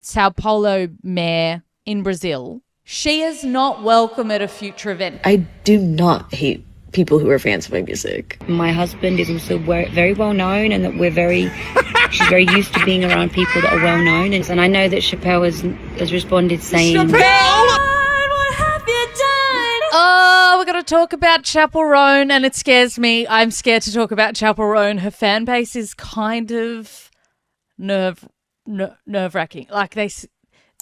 Sao Paulo mayor in Brazil. She is not welcome at a future event. I do not hate people who are fans of my music. My husband is also very well known, and that she's very used to being around people that are well known. And I know that Chappell has responded saying, Oh, we're going to talk about Chappell Roan, and it scares me. I'm scared to talk about Chappell Roan. Her fan base is kind of nerve-wracking. Like,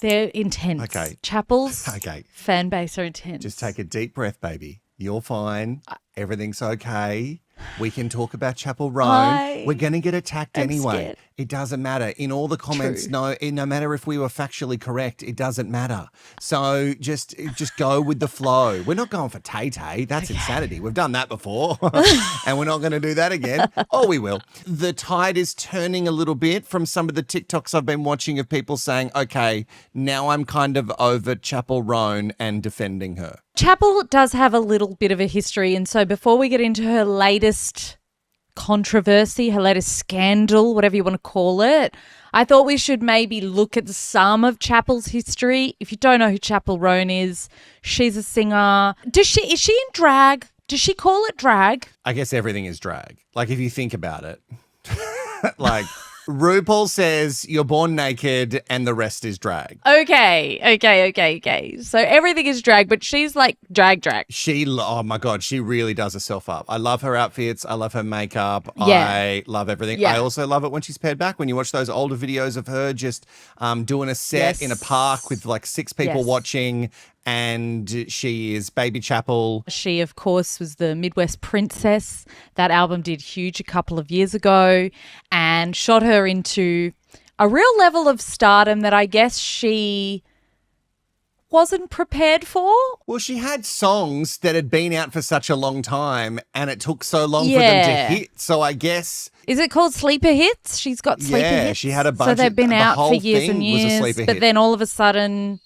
they're intense. Okay. Chappell's Okay. fan base are intense. Just take a deep breath, baby. You're fine. Everything's okay. We can talk about Chappell Roan. We're going to get attacked anyway. Scared. It doesn't matter. In all the comments, no matter if we were factually correct, it doesn't matter. So just go with the flow. We're not going for Tay-Tay. That's insanity. We've done that before and we're not going to do that again. Oh, we will. The tide is turning a little bit from some of the TikToks I've been watching of people saying, okay, now I'm kind of over Chappell Roan and defending her. Chappell does have a little bit of a history, and so before we get into her latest controversy, her latest scandal, whatever you want to call it, I thought we should maybe look at some of Chappell's history. If you don't know who Chappell Roan is, she's a singer. Is she in drag? Does she call it drag? I guess everything is drag. Like, if you think about it, like RuPaul says you're born naked and the rest is drag. Okay. So everything is drag, but she's like drag. Oh my God, she really does herself up. I love her outfits. I love her makeup. Yeah. I love everything. Yeah. I also love it when she's paired back. When you watch those older videos of her just doing a set in a park with like 6 people watching, and she is Baby Chappell. She, of course, was the Midwest Princess. That album did huge a couple of years ago and shot her into a real level of stardom that I guess she wasn't prepared for. Well, she had songs that had been out for such a long time and it took so long for them to hit. So I guess... Is it called sleeper hits? She's got sleeper hits. Yeah, she had a bunch. So they've been out for years and was a years. sleeper But hit. then all of a sudden...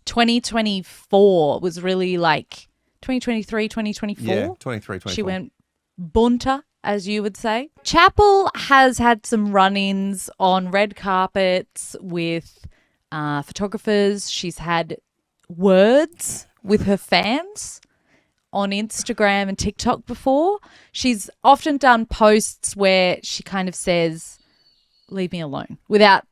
2024 was really like 2023, 2024. Yeah, 23, 24. She went bunter, as you would say. Chappell has had some run-ins on red carpets with photographers. She's had words with her fans on Instagram and TikTok before. She's often done posts where she kind of says, leave me alone,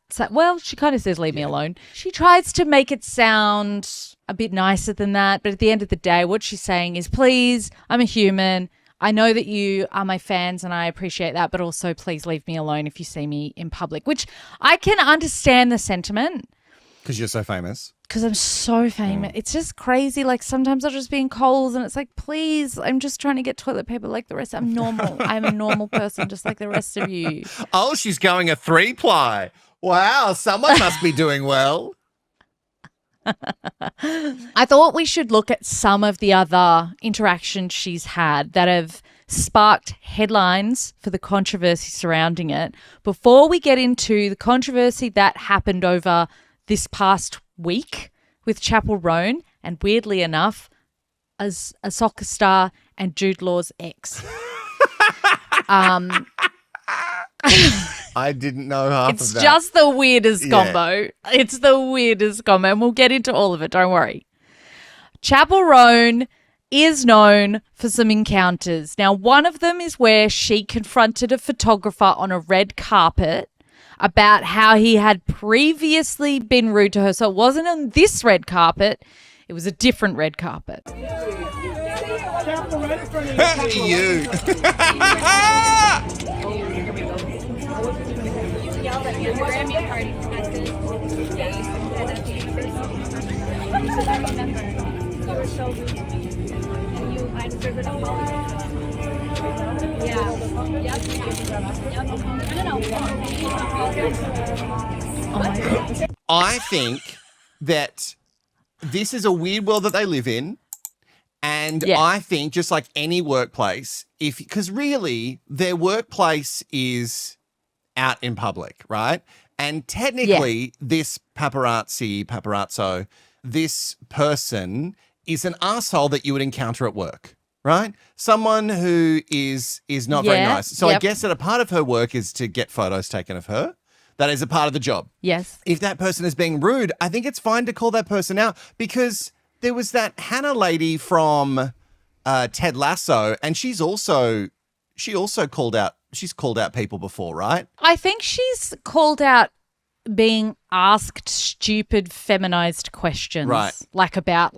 she kind of says leave me alone. She tries to make it sound a bit nicer than that, but at the end of the day, what she's saying is, please, I'm a human. I know that you are my fans and I appreciate that, but also please leave me alone if you see me in public, which I can understand the sentiment. Because you're so famous. Because I'm so famous. It's just crazy. Like, sometimes I'll just be in Coles and it's like, please, I'm just trying to get toilet paper like the rest. I'm normal. I'm a normal person just like the rest of you. Oh, she's going a 3-ply. Wow, someone must be doing well. I thought we should look at some of the other interactions she's had that have sparked headlines for the controversy surrounding it before we get into the controversy that happened over this past week with Chappell Roan and, weirdly enough, as a soccer star and Jude Law's ex. I didn't know half of that. It's just the weirdest combo. It's the weirdest combo, and we'll get into all of it. Don't worry. Chappell Roan is known for some encounters. Now, one of them is where she confronted a photographer on a red carpet about how he had previously been rude to her. So it wasn't on this red carpet. It was a different red carpet. You. I think that this is a weird world that they live in. And I think just like any workplace, because really their workplace is out in public, right? And technically this paparazzo, this person is an asshole that you would encounter at work, right? Someone who is not very nice. So I guess that a part of her work is to get photos taken of her. That is a part of the job. Yes. If that person is being rude, I think it's fine to call that person out, because there was that Hannah lady from Ted Lasso, and she also called out people before, right? I think she's called out being asked stupid feminized questions. Right. Like about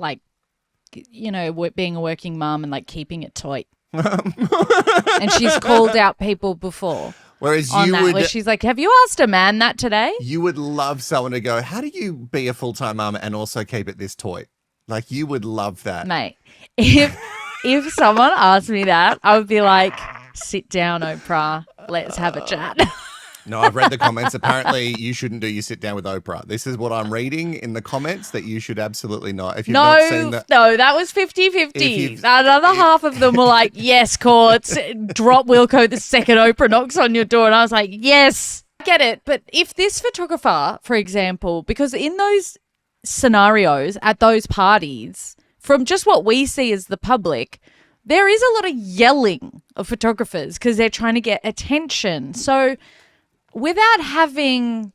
being a working mum and like keeping it tight. And she's called out people before. Whereas where she's like, have you asked a man that today? You would love someone to go, how do you be a full-time mum and also keep it this toy? Like, you would love that. Mate, if someone asked me that, I would be like, sit down, Oprah. Let's have a chat. No, I've read the comments. Apparently, you shouldn't do your sit down with Oprah. This is what I'm reading in the comments, that you should absolutely not. If you've not seen that. No, that was 50-50. Another half of them were like, yes, courts, drop Wilko the second Oprah knocks on your door. And I was like, yes, I get it. But if this photographer, for example, because in those scenarios at those parties, from just what we see as the public, there is a lot of yelling of photographers because they're trying to get attention. So without having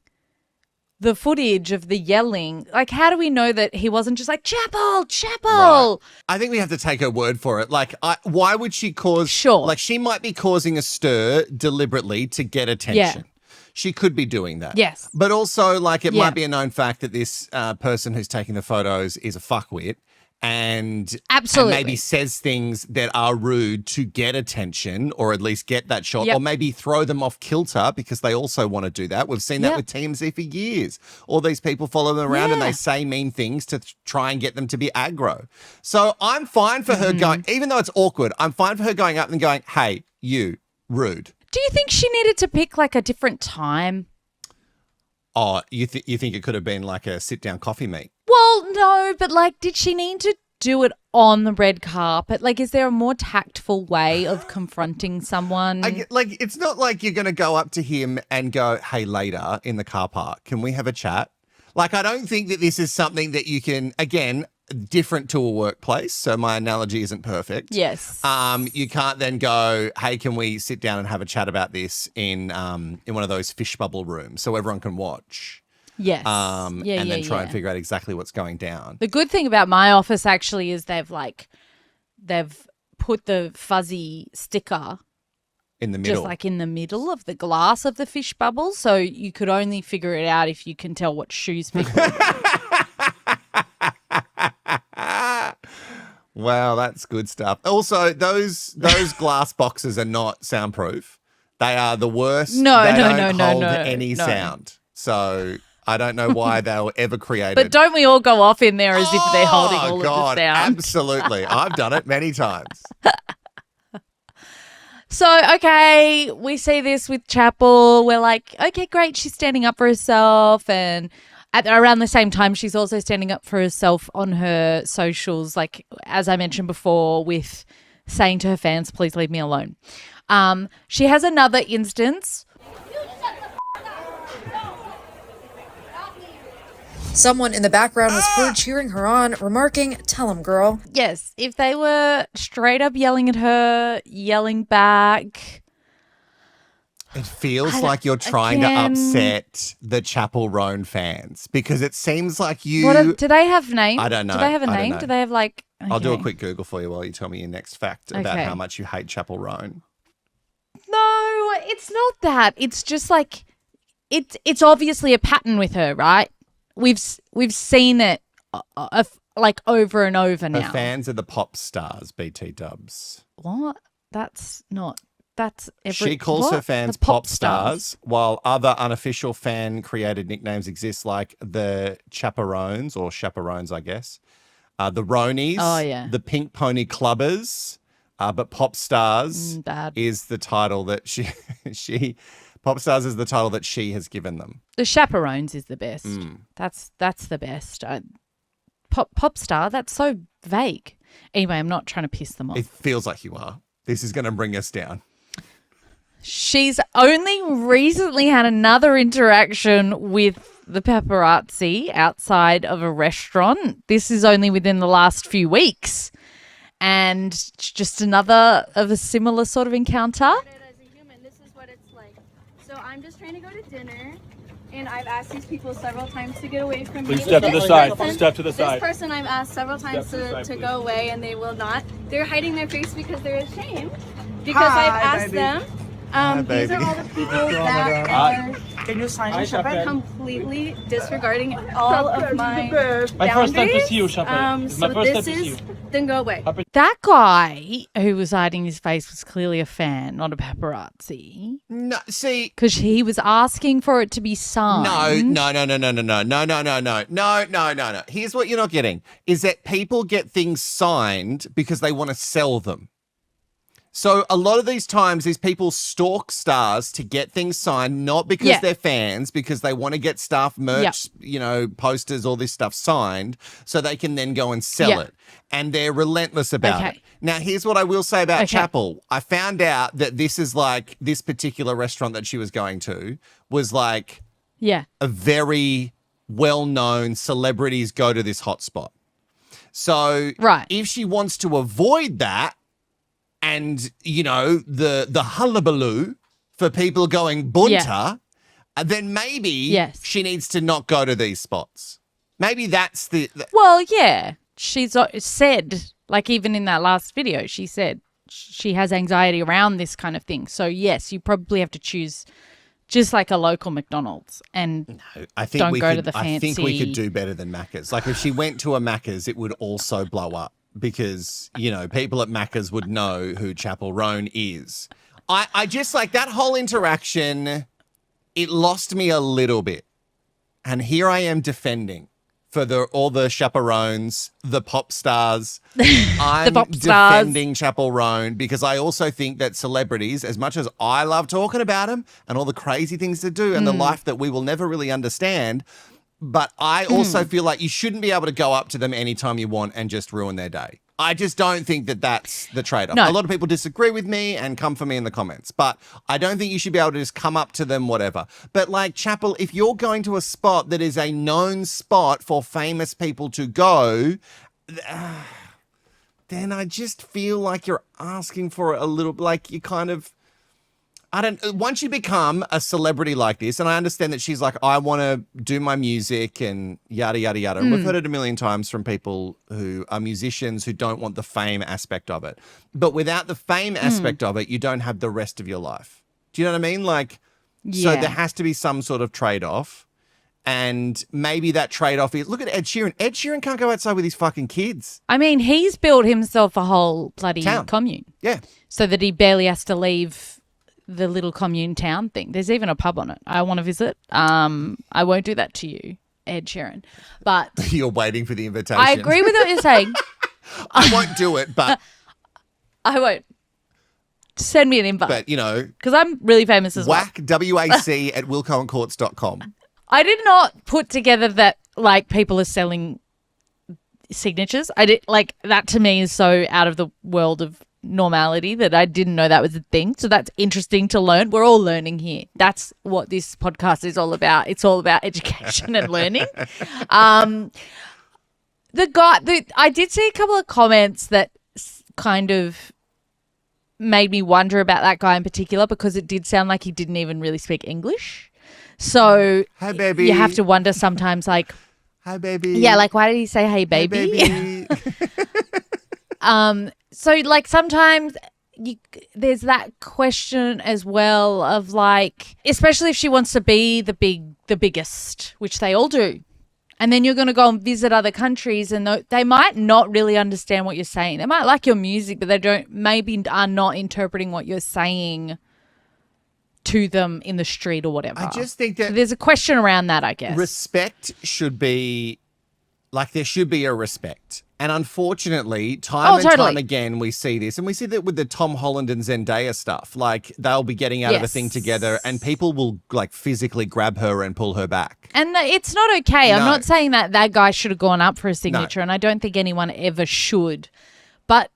the footage of the yelling, like, how do we know that he wasn't just like, Chappell? Right. I think we have to take her word for it. Like, why would she cause... Sure. Like, she might be causing a stir deliberately to get attention. Yeah. She could be doing that. Yes. But also, like, it might be a known fact that this person who's taking the photos is a fuckwit. And absolutely, and maybe says things that are rude to get attention, or at least get that shot, or maybe throw them off kilter because they also want to do that. We've seen that with TMZ for years. All these people follow them around and they say mean things to try and get them to be aggro. So I'm fine for her going, even though it's awkward, I'm fine for her going up and going, hey, you, rude. Do you think she needed to pick like a different time? Oh, you think it could have been like a sit-down coffee meet? Well, no, but like, did she need to do it on the red carpet? Like, is there a more tactful way of confronting someone? It's not like you're going to go up to him and go, hey, later in the car park, can we have a chat? Like, I don't think that this is something that you can, again, different to a workplace, so my analogy isn't perfect. Yes. You can't then go, hey, can we sit down and have a chat about this in one of those fish bubble rooms so everyone can watch? Yes. And then try and figure out exactly what's going down. The good thing about my office actually is they've put the fuzzy sticker in the middle. Just like in the middle of the glass of the fish bubble, so you could only figure it out if you can tell what shoes people Wow, that's good stuff. Also, those glass boxes are not soundproof. They are the worst. They don't hold any sound. So I don't know why they were ever created. But don't we all go off in there as if they're holding all of the sound? Absolutely. I've done it many times. So, okay, we see this with Chappell. We're like, okay, great. She's standing up for herself. And around the same time, she's also standing up for herself on her socials, like, as I mentioned before, with saying to her fans, please leave me alone. She has another instance. Someone in the background was heard cheering her on, remarking, "Tell him, girl." Yes, if they were straight up yelling at her, yelling back. It feels like you're trying to upset the Chappell Roan fans, because it seems like you... do they have names? I don't know. Do they have a name? Do they have like... Okay. I'll do a quick Google for you while you tell me your next fact about how much you hate Chappell Roan. No, it's not that. It's just like... It's obviously a pattern with her, right? We've seen it like over and over now. Her fans are the pop stars, BT dubs. What? That's not... She calls her fans pop stars, while other unofficial fan-created nicknames exist, like the Chaperones, or Chaperones, I guess, the Ronies, the Pink Pony Clubbers, but pop stars is the title that she pop stars is the title that she has given them. The Chaperones is the best. That's the best. Pop star, that's so vague. Anyway, I'm not trying to piss them off. It feels like you are. This is going to bring us down. She's only recently had another interaction with the paparazzi outside of a restaurant. This is only within the last few weeks. And just another of a similar sort of encounter. As a human, this is what it's like. So I'm just trying to go to dinner. and I've asked these people several times to get away from me. Please step to the side. Step to the This side. person I've asked several times to go away, and they will not. They're hiding their face because they're ashamed. Because I've asked them. These are all the people that are Can you sign Chappell? completely disregarding all of my My first time to boundaries. see you, Chappell. It's my So first time this to see you. is then go away. That guy who was hiding his face was clearly a fan, not a paparazzi. No, see, Because he was asking for it to be signed. No. Here's what you're not getting is that people get things signed because they want to sell them. So a lot of these times, these people stalk stars to get things signed, not because they're fans, because they want to get stuff, merch, posters, all this stuff signed, so they can then go and sell it. And they're relentless about it. Now, here's what I will say about Chappell. I found out that this is like this particular restaurant that she was going to was like a very well-known celebrities go to this hotspot. So if she wants to avoid that, and, the hullabaloo for people going bunta, then maybe she needs to not go to these spots. Maybe that's the... Well, yeah. She's said, like even in that last video, she said she has anxiety around this kind of thing. So, yes, you probably have to choose just like a local McDonald's and don't go to the fancy... I think we could do better than Macca's. Like if she went to a Macca's, it would also blow up. Because, people at Macca's would know who Chappell Roan is. I just like that whole interaction, it lost me a little bit. And here I am defending for all the chaperones, the pop stars. I'm defending Chappell Roan because I also think that celebrities, as much as I love talking about them and all the crazy things to do and the life that we will never really understand, but I also feel like you shouldn't be able to go up to them anytime you want and just ruin their day. I just don't think that that's the trade-off. No. A lot of people disagree with me and come for me in the comments, but I don't think you should be able to just come up to them, whatever. But like Chappell, if you're going to a spot that is a known spot for famous people to go, then I just feel like you're asking for a little, like you kind of, once you become a celebrity like this, and I understand that she's like, I want to do my music and yada, yada, yada. And we've heard it a million times from people who are musicians who don't want the fame aspect of it. But without the fame aspect of it, you don't have the rest of your life. Do you know what I mean? Like, so there has to be some sort of trade-off. And maybe that trade-off is, look at Ed Sheeran. Ed Sheeran can't go outside with his fucking kids. I mean, he's built himself a whole bloody commune. Yeah. So that he barely has to leave the little commune town thing. There's even a pub on it. I want to visit. I won't do that to you, Ed Sheeran. But you're waiting for the invitation. I agree with what you're saying. I won't do it, but I won't. Send me an invite. But, because I'm really famous as well. WAC, W-A-C at wilkoandcourts.com. I did not put together that like people are selling signatures. I did like that to me is so out of the world of normality that I didn't know that was a thing. So that's interesting to learn. We're all learning here. That's what this podcast is all about. It's all about education and learning. I did see a couple of comments that kind of made me wonder about that guy in particular because it did sound like he didn't even really speak English. So hi, baby. You have to wonder sometimes like, hi, baby. Yeah, like why did he say hey, baby? Hey, baby. So like sometimes there's that question as well of like, especially if she wants to be the biggest, which they all do. And then you're going to go and visit other countries and they might not really understand what you're saying. They might like your music, but they maybe are not interpreting what you're saying to them in the street or whatever. I just think that... So there's a question around that, I guess. Respect should be... Like, there should be a respect. And unfortunately, time again, we see this. And we see that with the Tom Holland and Zendaya stuff. Like, they'll be getting out of a thing together and people will, like, physically grab her and pull her back. And it's not okay. I'm not saying that guy should have gone up for a signature, and I don't think anyone ever should. But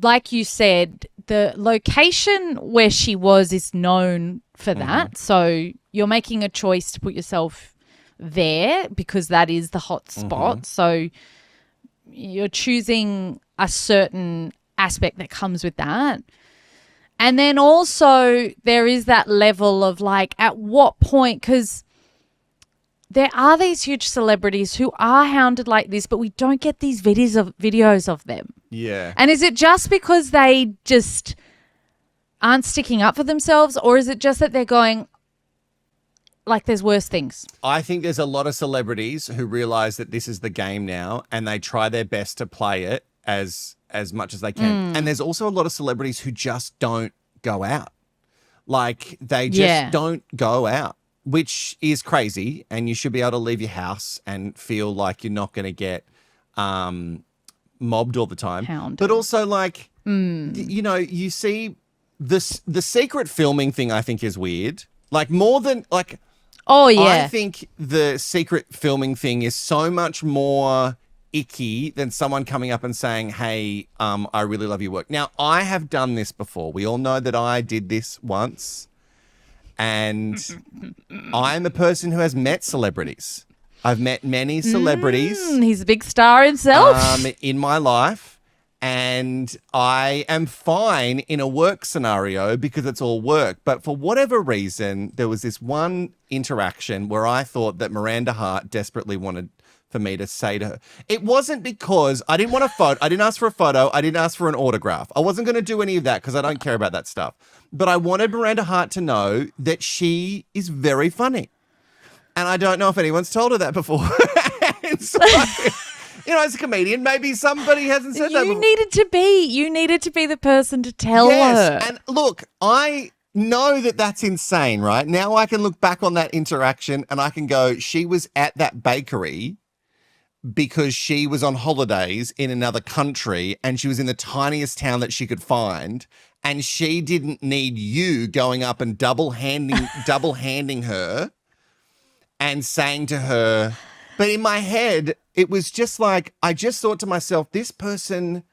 like you said, the location where she was is known for that. So you're making a choice to put yourself there because that is the hot spot. So you're choosing a certain aspect that comes with that. And then also there is that level of like at what point, because there are these huge celebrities who are hounded like this, but we don't get these videos of them. Yeah. And is it just because they just aren't sticking up for themselves, or is it just that they're going, like, there's worse things? I think there's a lot of celebrities who realize that this is the game now and they try their best to play it as much as they can. And there's also a lot of celebrities who just don't go out. Like, they just don't go out, which is crazy. And you should be able to leave your house and feel like you're not going to get mobbed all the time. Hounded. But also, like, you know, you see the secret filming thing, I think, is weird. Like, more than, like... Oh, yeah. I think the secret filming thing is so much more icky than someone coming up and saying, hey, I really love your work. Now, I have done this before. We all know that I did this once. And I'm a person who has met celebrities. I've met many celebrities. He's a big star himself. In my life. And I am fine in a work scenario because it's all work. But for whatever reason, there was this one interaction where I thought that Miranda Hart desperately wanted for me to say to her. It wasn't because I didn't want a photo. I didn't ask for a photo. I didn't ask for an autograph. I wasn't going to do any of that because I don't care about that stuff. But I wanted Miranda Hart to know that she is very funny. And I don't know if anyone's told her that before. And so, you know, as a comedian, maybe somebody hasn't said that before. You needed to be the person to tell her. And look, I know that that's insane, right? Now I can look back on that interaction and I can go, she was at that bakery because she was on holidays in another country and she was in the tiniest town that she could find, and she didn't need you going up and double handing her and saying to her. But in my head, it was just like, I just thought to myself, this person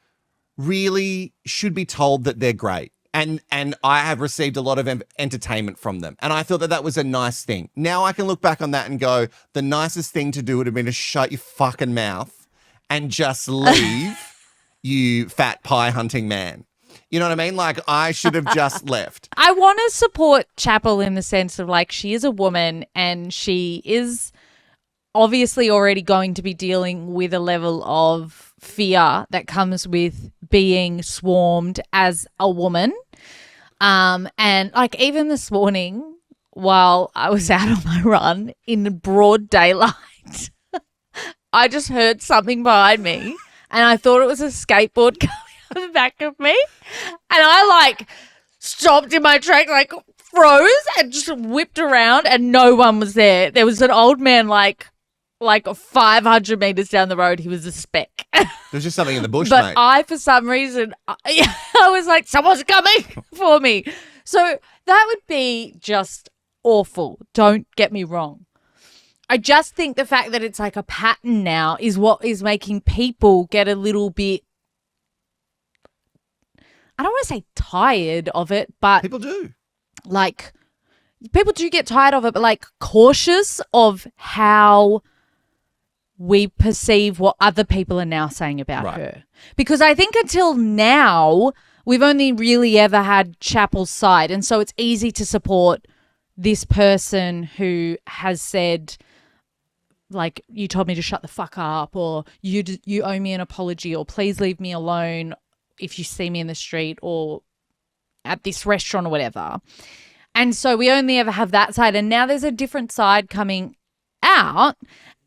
really should be told that they're great. And I have received a lot of entertainment from them. And I thought that that was a nice thing. Now I can look back on that and go, the nicest thing to do would have been to shut your fucking mouth and just leave, you fat pie hunting man. You know what I mean? Like, I should have just left. I want to support Chappell in the sense of, like, she is a woman and she is obviously already going to be dealing with a level of fear that comes with being swarmed as a woman. And like, even this morning while I was out on my run in broad daylight, I just heard something behind me and I thought it was a skateboard coming out the back of me. And I like stopped in my track, like froze and just whipped around and no one was there. There was an old man like 500 meters down the road. He was a speck. There's just something in the bush, but mate. I, for some reason, I was like, someone's coming for me. So that would be just awful. Don't get me wrong. I just think the fact that it's like a pattern now is what is making people get a little bit, I don't want to say tired of it, but People do. like, people do get tired of it, but like cautious of how we perceive what other people are now saying about her. Because I think until now, we've only really ever had Chappell's side. And so it's easy to support this person who has said, like, you told me to shut the fuck up, or you owe me an apology, or please leave me alone if you see me in the street or at this restaurant or whatever. And so we only ever have that side. And now there's a different side coming out.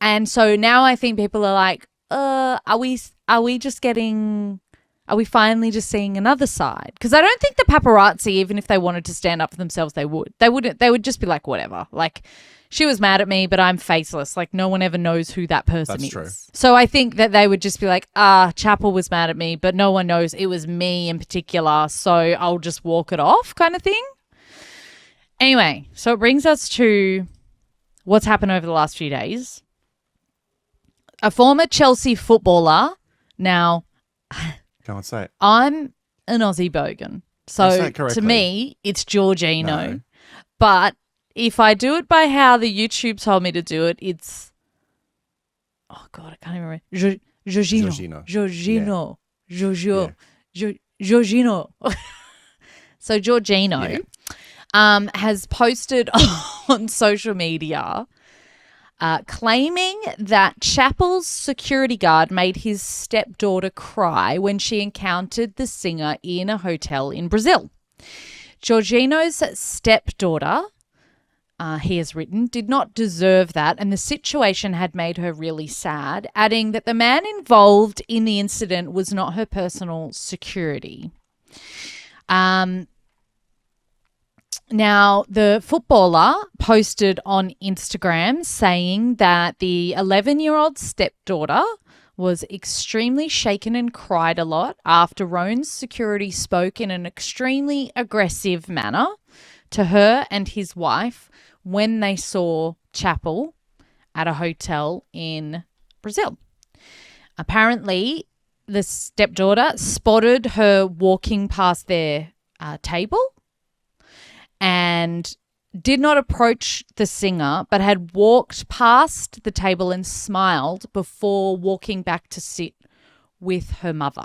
And so now I think people are like, are we finally just seeing another side? Because I don't think the paparazzi, even if they wanted to stand up for themselves, they would. They wouldn't. They would just be like, whatever. Like, she was mad at me, but I'm faceless. Like, no one ever knows who that person is. True. So I think that they would just be like, Chappell was mad at me, but no one knows it was me in particular, so I'll just walk it off kind of thing. Anyway, so it brings us to what's happened over the last few days. A former Chelsea footballer. Now, Go on, say it. I'm an Aussie bogan. So Say it correctly. to me, it's Jorginho. No. But if I do it by how the YouTube told me to do it, it's, oh God, I can't even remember. Jorginho. Jorginho. So Jorginho has posted on social media claiming that Chappell's security guard made his stepdaughter cry when she encountered the singer in a hotel in Brazil. Jorginho's stepdaughter, he has written, did not deserve that, and the situation had made her really sad, adding that the man involved in the incident was not her personal security. Now, the footballer posted on Instagram saying that the 11-year-old stepdaughter was extremely shaken and cried a lot after Roan's security spoke in an extremely aggressive manner to her and his wife when they saw Chappell at a hotel in Brazil. Apparently, the stepdaughter spotted her walking past their table and did not approach the singer, but had walked past the table and smiled before walking back to sit with her mother.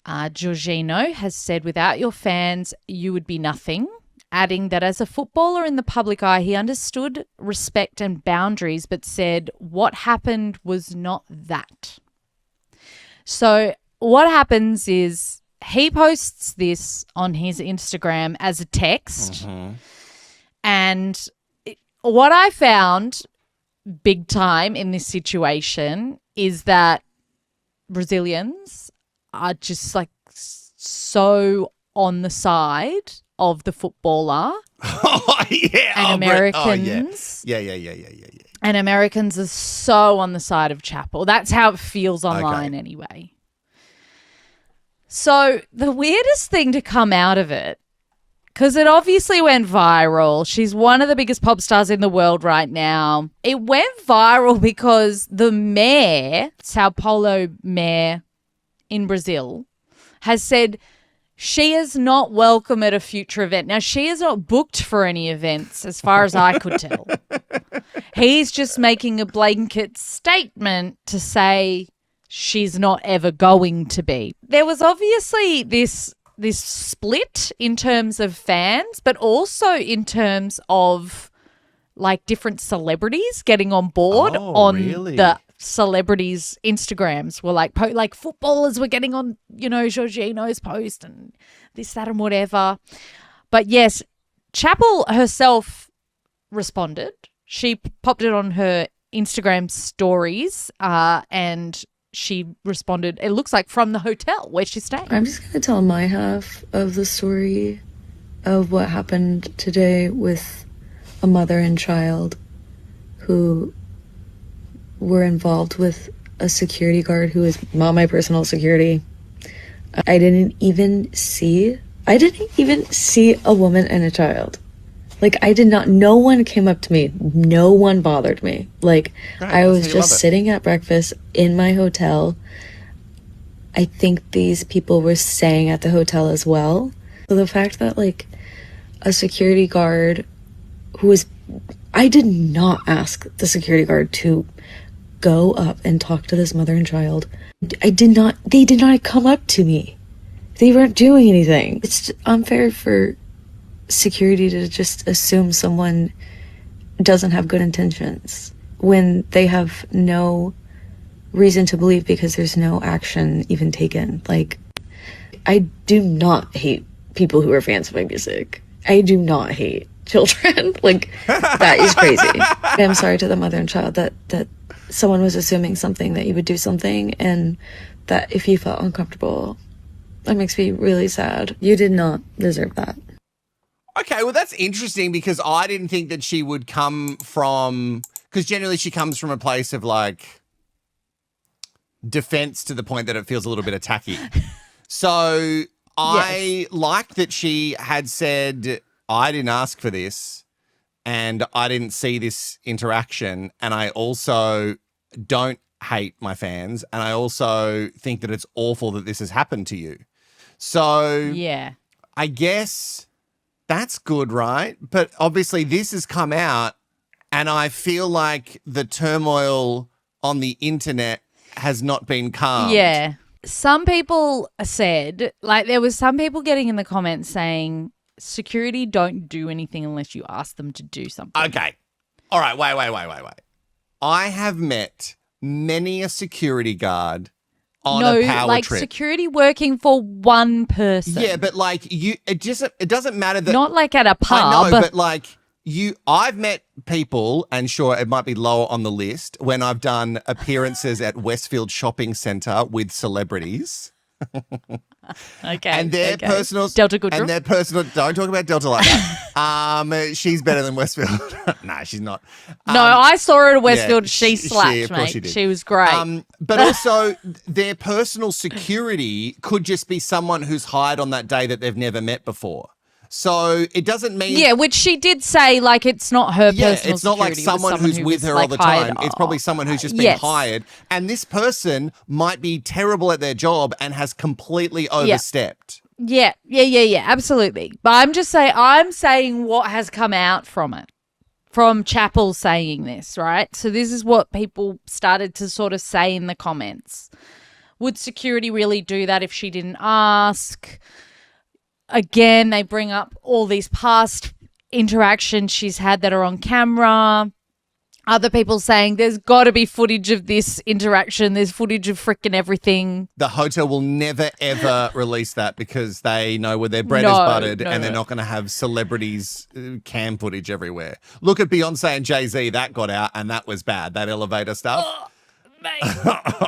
Jorginho has said, "Without your fans, you would be nothing," adding that as a footballer in the public eye, he understood respect and boundaries, but said what happened was not that. So what happens is he posts this on his Instagram as a text. And what I found big time in this situation is that Brazilians are just like so on the side of the footballer. Oh, yeah. And Americans. Yeah. And Americans are so on the side of Chappell. That's how it feels online anyway. So the weirdest thing to come out of it, because it obviously went viral. She's one of the biggest pop stars in the world right now. It went viral because the mayor, Sao Paulo mayor in Brazil, has said she is not welcome at a future event. Now, she is not booked for any events as far as I could tell. He's just making a blanket statement to say she's not ever going to be. There was obviously this split in terms of fans, but also in terms of like different celebrities getting on board the celebrities' Instagrams were like footballers were getting on, Jorginho's post and this, that, and whatever. But yes, Chappell herself responded. She popped it on her Instagram stories and she responded, it looks like from the hotel where she's staying. I'm just going to tell my half of the story of what happened today with a mother and child who were involved with a security guard who is not my personal security. I didn't even see a woman and a child. Like, no one came up to me. No one bothered me. Like, Great, I was just sitting at breakfast in my hotel. I think these people were staying at the hotel as well. So the fact that, like, a security guard I did not ask the security guard to go up and talk to this mother and child. They did not come up to me. They weren't doing anything. It's unfair for security to just assume someone doesn't have good intentions when they have no reason to believe because there's no action even taken. Like, I do not hate people who are fans of my music. I do not hate children. Like, that is crazy. I'm sorry to the mother and child that someone was assuming something, that you would do something, and that if you felt uncomfortable, that makes me really sad. You did not deserve that. Okay, well, that's interesting because I didn't think that she would come from, because generally she comes from a place of like defense to the point that it feels a little bit attacky. So I like that she had said, I didn't ask for this and I didn't see this interaction. And I also don't hate my fans. And I also think that it's awful that this has happened to you. So yeah, I guess that's good, right? But obviously this has come out and I feel like the turmoil on the internet has not been calmed. Yeah. Some people said, like, there was some people getting in the comments saying security don't do anything unless you ask them to do something. Okay. All right, wait. I have met many a security guard on a power like trip. security working for one person. Yeah, but like it doesn't matter that. Not like at a pub. I know, but like I've met people, and sure, it might be lower on the list when I've done appearances at Westfield Shopping Centre with celebrities. Okay. And their personal Delta Goodrum. And their personal. Don't talk about Delta like that. She's better than Westfield. No, she's not. No, I saw her at Westfield. Yeah, she slapped, of course mate. she did. She was great. But also, their personal security could just be someone who's hired on that day that they've never met before. So it doesn't mean. Yeah, which she did say, like, it's not her personal security. It's not like someone who's with her all the time. It's probably someone who's just been hired. And this person might be terrible at their job and has completely overstepped. Yeah, absolutely. But I'm saying what has come out from it, from Chappell saying this, right? So this is what people started to sort of say in the comments. Would security really do that if she didn't ask? Again, they bring up all these past interactions she's had that are on camera. Other people saying there's got to be footage of this interaction. There's footage of freaking everything. The hotel will never, ever release that because they know where their bread is buttered and they're not going to have celebrities cam footage everywhere. Look at Beyonce and Jay-Z. That got out and that was bad. That elevator stuff.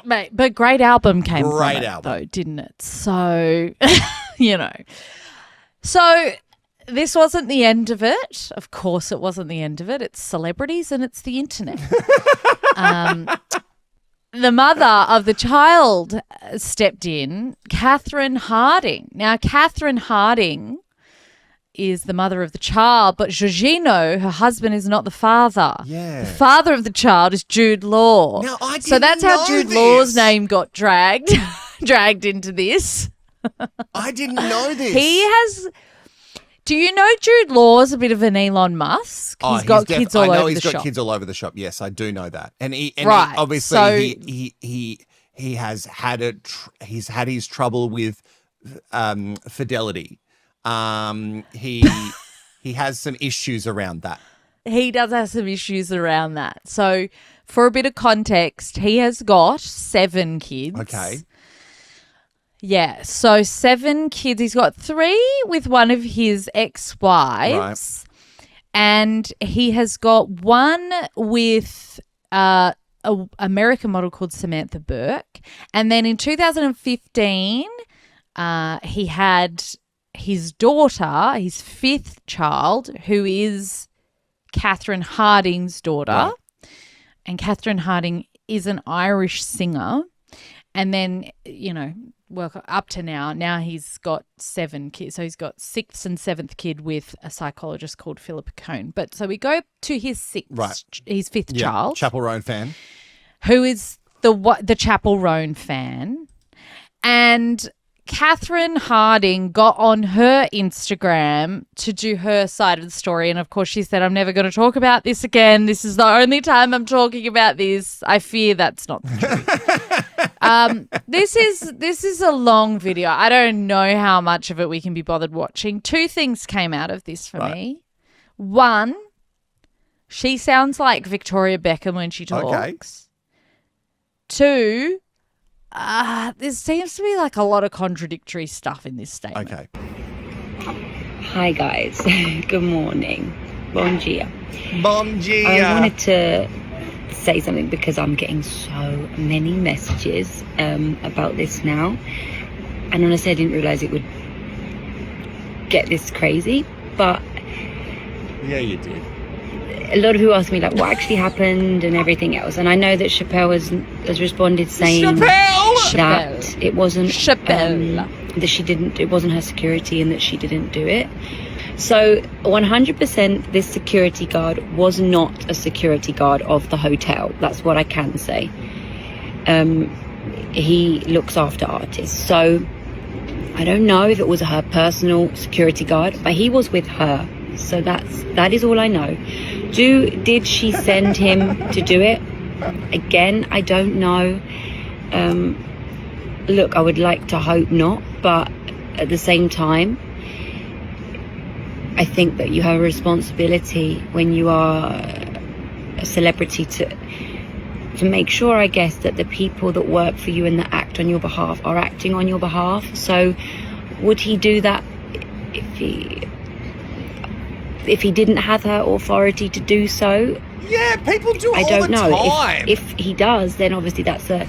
Mate, but great album came from it, album. though, didn't it? So, you know. So this wasn't the end of it. Of course it wasn't the end of it. It's celebrities and it's the internet. The mother of the child stepped in, Catherine Harding. Now, Catherine Harding is the mother of the child, but Jorginho, her husband, is not the father. Yeah. The father of the child is Jude Law. Now, I didn't so that's how know Jude this. Law's name got dragged into this. I didn't know this. He has. Do you know Jude Law's a bit of an Elon Musk? He's got kids all over the shop. I know he's got kids all over the shop. Yes, I do know that. And he obviously so, he has had he's had his trouble with fidelity. He has some issues around that. He does have some issues around that. So for a bit of context, he has got 7 kids. Okay. Yeah, so 7 kids. He's got 3 with one of his ex-wives, and he has got 1 with a American model called Samantha Burke. And then in 2015, he had his daughter, his 5th child, who is Catherine Harding's daughter. Right. And Catherine Harding is an Irish singer. And then, you know, up to now he's got 7 kids. So he's got 6th and 7th kid with a psychologist called Philippa Cohn. But so we go to his 5th child. Chappell Roan fan. Who is the Chappell Roan fan. And Catherine Harding got on her Instagram to do her side of the story. And, of course, she said, I'm never going to talk about this again. This is the only time I'm talking about this. I fear that's not the truth. This is a long video. I don't know how much of it we can be bothered watching. 2 things came out of this for me. 1, she sounds like Victoria Beckham when she talks. Okay. 2, there seems to be like a lot of contradictory stuff in this statement. Okay. Hi guys, good morning. Bon dia. Bon dia. I wanted to say something because I'm getting so many messages about this now, and honestly I didn't realise it would get this crazy, but yeah, you did. A lot of who asked me like what actually happened and everything else, and I know that Chappell has responded saying that it wasn't that she didn't, it wasn't her security and that she didn't do it. So 100% this security guard was not a security guard of the hotel. That's what I can say. He looks after artists, so I don't know if it was her personal security guard, but he was with her. So that is all I know. Did she send him to do it? Again, I don't know. Look, I would like to hope not, but at the same time, I think that you have a responsibility when you are a celebrity to make sure, I guess, that the people that work for you and that act on your behalf are acting on your behalf. So would he do that if he didn't have her authority to do so? Yeah, people do I all don't the know. time. If he does, then obviously that's a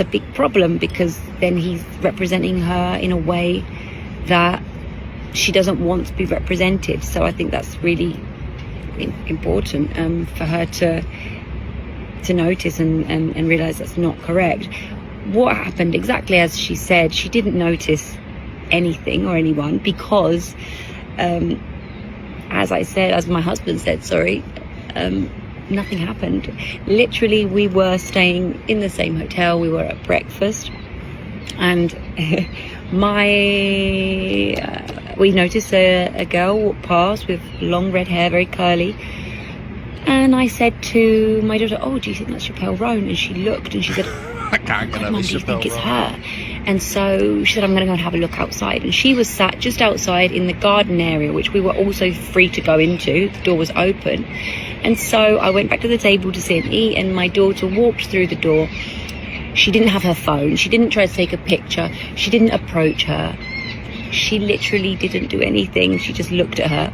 big problem, because then he's representing her in a way that she doesn't want to be represented. So I think that's really important for her to notice and realize that's not correct. What happened, exactly as she said, she didn't notice anything or anyone, because as my husband said, nothing happened. Literally, we were staying in the same hotel, we were at breakfast, and we noticed a girl walk past with long red hair, very curly, and I said to my daughter, "Oh, do you think that's Chappell Roan?" And she looked and she said, I can't get over "Mum, do you think Chappell it's Roan. her?" And so she said, "I'm going to go and have a look outside." And she was sat just outside in the garden area, which we were also free to go into. The door was open. And so I went back to the table to sit and eat, and my daughter walked through the door. She didn't have her phone. She didn't try to take a picture. She didn't approach her. She literally didn't do anything. She just looked at her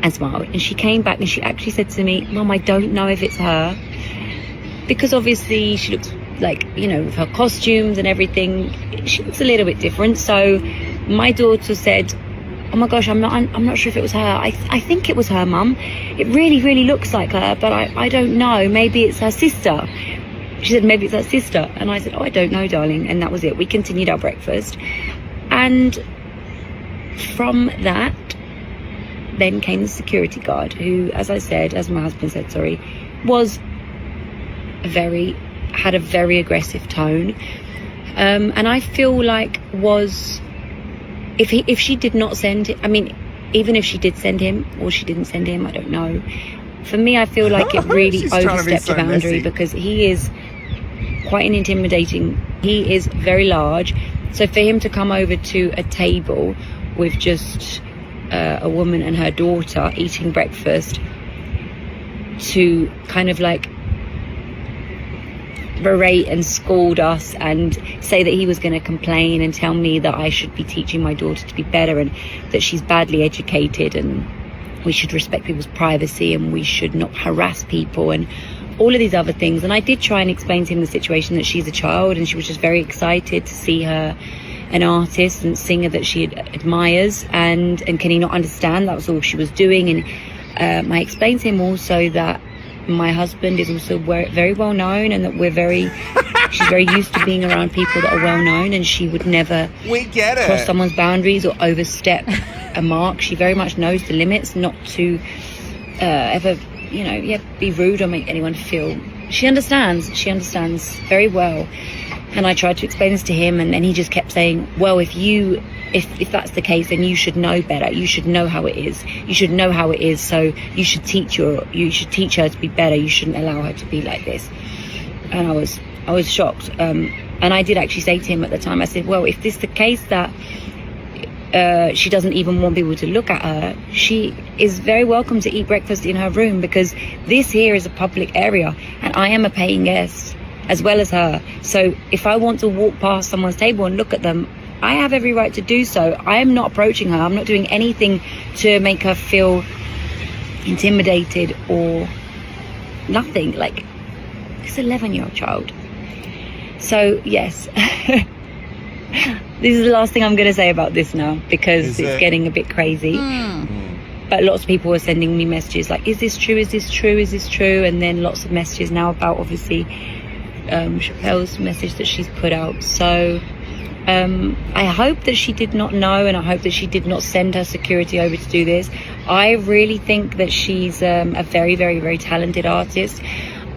and smiled. And she came back and she actually said to me, "Mum, I don't know if it's her." Because obviously she looks like, with her costumes and everything, she looks a little bit different. So my daughter said, "Oh my gosh, I'm not sure if it was her. I think it was her, Mum. It really, really looks like her, but I don't know. Maybe it's her sister." She said, "Maybe it's her sister." And I said, "Oh, I don't know, darling." And that was it. We continued our breakfast. And from that, then came the security guard, who, as my husband said, was had a very aggressive tone. And I feel like if she did not send him, even if she did send him or she didn't send him, I don't know. For me, I feel like it really overstepped a boundary, because he is quite an intimidating. He is very large. So for him to come over to a table with just a woman and her daughter eating breakfast, to kind of like berate and scold us and say that he was going to complain and tell me that I should be teaching my daughter to be better and that she's badly educated and we should respect people's privacy and we should not harass people and all of these other things. And I did try and explain to him the situation, that she's a child and she was just very excited to see her an artist and singer that she admires, and can he not understand that was all she was doing. And I explained to him also that my husband is also very well known, and that she's very used to being around people that are well known, and she would never cross someone's boundaries or overstep a mark. She very much knows the limits, not to ever be rude or make anyone feel. She understands very well. And I tried to explain this to him, and he just kept saying, "Well, if that's the case, then you should know better. You should know how it is. You should know how it is. So you should teach her to be better. You shouldn't allow her to be like this." And I was shocked. And I did actually say to him at the time, I said, "Well, if this is the case that she doesn't even want people to look at her, she is very welcome to eat breakfast in her room, because this here is a public area and I am a paying guest as well as her. So if I want to walk past someone's table and look at them, I have every right to do so. I am not approaching her. I'm not doing anything to make her feel intimidated or nothing. Like, it's an 11-year-old child." So yes, this is the last thing I'm going to say about this now, because it's getting a bit crazy. But lots of people were sending me messages like, "Is this true? Is this true? Is this true?" And then lots of messages now about, obviously, Chappell's message that she's put out. So I hope that she did not know, and I hope that she did not send her security over to do this. I really think that she's a very, very, very talented artist.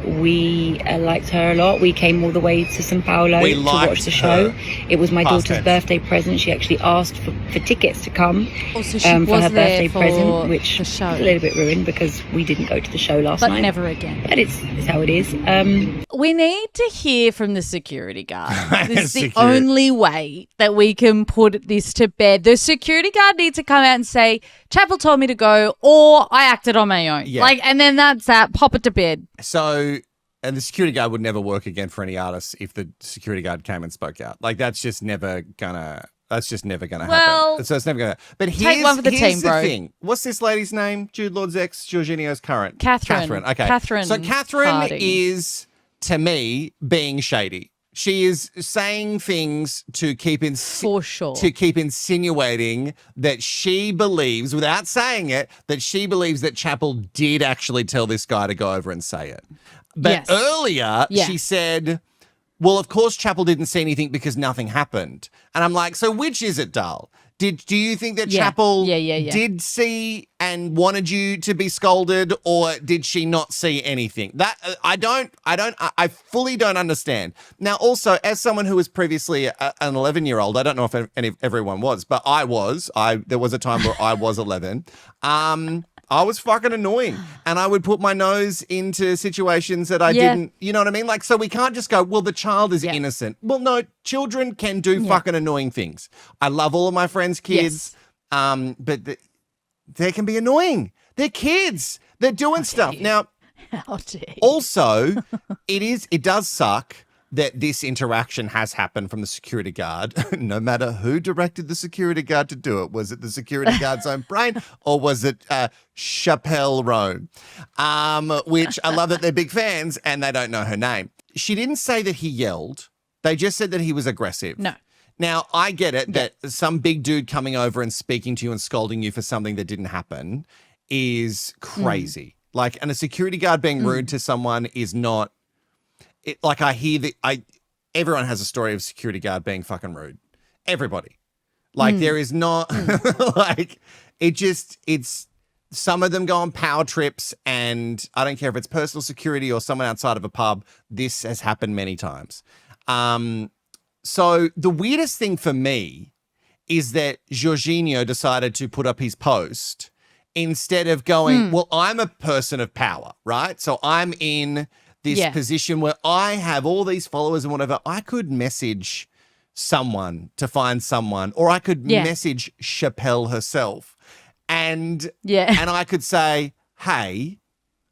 we liked her a lot. We came all the way to Sao Paulo to watch the show. It was my daughter's birthday present. She actually asked for tickets to come for her birthday present, which the was show. a little bit ruined because we didn't go to the show last night. But never again. But it's how it is. We need to hear from the security guard. This is the only way that we can put this to bed. The security guard needs to come out and say, Chappell told me to go, or I acted on my own. Yeah. And then that's that. Pop it to bed. So, and the security guard would never work again for any artist if the security guard came and spoke out. That's just never gonna happen. So it's never gonna. But here's one for the team, the bro. thing. What's this lady's name? Jude Lord's ex, Jorginho's current. Catherine. Okay. Catherine So Catherine Harding. is, to me, being shady. She is saying things to keep For sure. to keep insinuating that she believes, without saying it, that she believes that Chappell did actually tell this guy to go over and say it. But Yes. earlier, Yeah. she said, well, of course Chappell didn't see anything because nothing happened. And I'm like, so which is it, Dal? Do you think that Yeah. Chappell Yeah. did see and wanted you to be scolded, or did she not see anything? That I fully don't understand. Now, also, as someone who was previously an 11-year-old, I don't know if everyone was, but I was. There was a time where I was 11. I was fucking annoying, and I would put my nose into situations that I didn't, you know what I mean? So we can't just go, well, the child is innocent. Well, no, children can do fucking annoying things. I love all of my friends' kids, but they can be annoying. They're kids. They're doing stuff. Now, How dare you? also, it does suck that this interaction has happened from the security guard, no matter who directed the security guard to do it. Was it the security guard's own brain, or was it Chappell Roan? Which I love that they're big fans and they don't know her name. She didn't say that he yelled. They just said that he was aggressive. No. Now, I get it that some big dude coming over and speaking to you and scolding you for something that didn't happen is crazy. And a security guard being rude to someone is not... I hear that everyone has a story of security guard being fucking rude. Everybody. There is not it's some of them go on power trips, and I don't care if it's personal security or someone outside of a pub. This has happened many times. So the weirdest thing for me is that Jorginho decided to put up his post instead of going, well, I'm a person of power, right? So I'm in this position where I have all these followers and whatever. I could message someone to find someone, or I could message Chappell herself, and I could say, hey,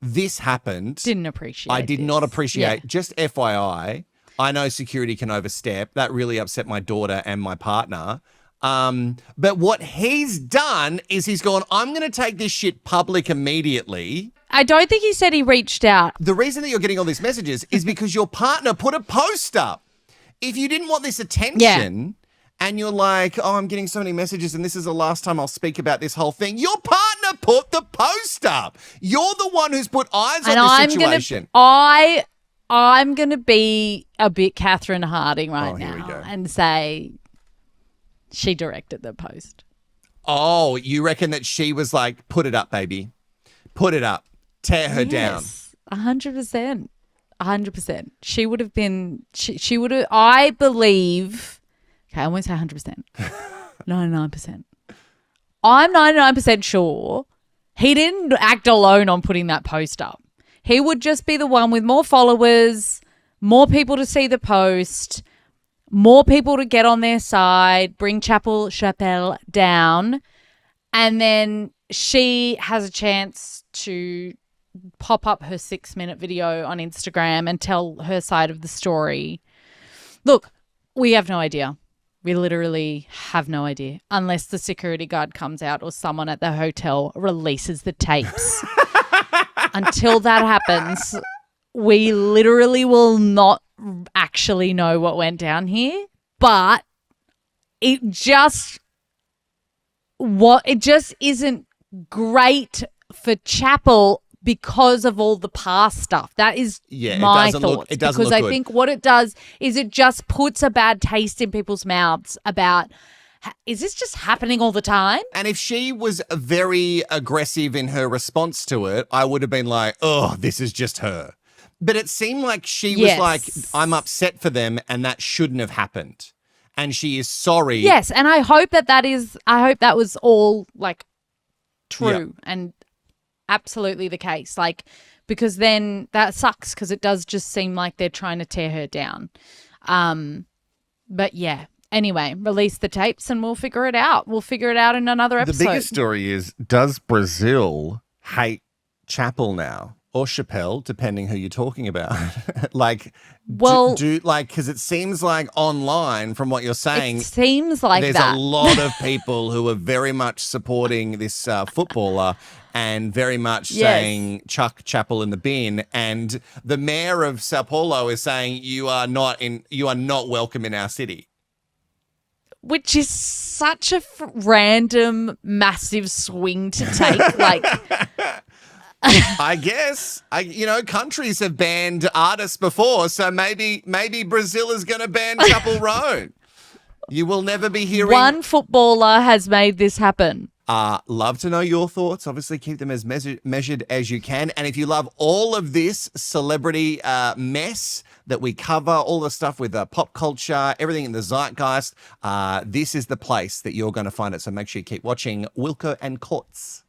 this happened. Didn't appreciate I did this. not appreciate. Yeah. Just FYI, I know security can overstep. That really upset my daughter and my partner. But what he's done is he's gone, I'm going to take this shit public immediately. I don't think he said he reached out. The reason that you're getting all these messages is because your partner put a post up. If you didn't want this attention and you're like, oh, I'm getting so many messages and this is the last time I'll speak about this whole thing, your partner put the post up. You're the one who's put eyes on the situation. I'm gonna be a bit Catherine Harding right here we now go. and say she directed the post. Oh, you reckon that she was like, put it up, baby. Put it up. Tear her down. 100%. 100%. She would have been, she would have, I believe, okay, I won't say 100%, 99%. I'm 99% sure he didn't act alone on putting that post up. He would just be the one with more followers, more people to see the post, more people to get on their side, bring Chappell down, and then she has a chance to pop up her 6-minute video on Instagram and tell her side of the story. Look, we have no idea. We literally have no idea unless the security guard comes out or someone at the hotel releases the tapes. Until that happens, we literally will not actually know what went down here. But it just isn't great for Chappell because of all the past stuff. That is my thoughts. It doesn't because look I good. think what it does is it just puts a bad taste in people's mouths about, is this just happening all the time? And if she was very aggressive in her response to it, I would have been like, oh, this is just her. But it seemed like she was Yes. like, I'm upset for them and that shouldn't have happened. And she is sorry. Yes, and I hope that was all like true and absolutely the case. Like, because then that sucks because it does just seem like they're trying to tear her down. But yeah. Anyway, release the tapes and we'll figure it out. We'll figure it out in another episode. The biggest story is, does Brazil hate Chappell now? Or Chappell, depending who you're talking about. Like, well, because it seems like online, from what you're saying, it seems like there's that. a lot of people who are very much supporting this footballer and very much saying chuck Chappell in the bin. And the mayor of Sao Paulo is saying you are not welcome in our city. Which is such a random, massive swing to take. Like, I guess countries have banned artists before, so maybe Brazil is going to ban Chappell Roan. You will never be hearing. One footballer has made this happen. Love to know your thoughts. Obviously, keep them as measured as you can. And if you love all of this celebrity mess that we cover, all the stuff with pop culture, everything in the zeitgeist, this is the place that you're going to find it. So make sure you keep watching Wilko and Courts.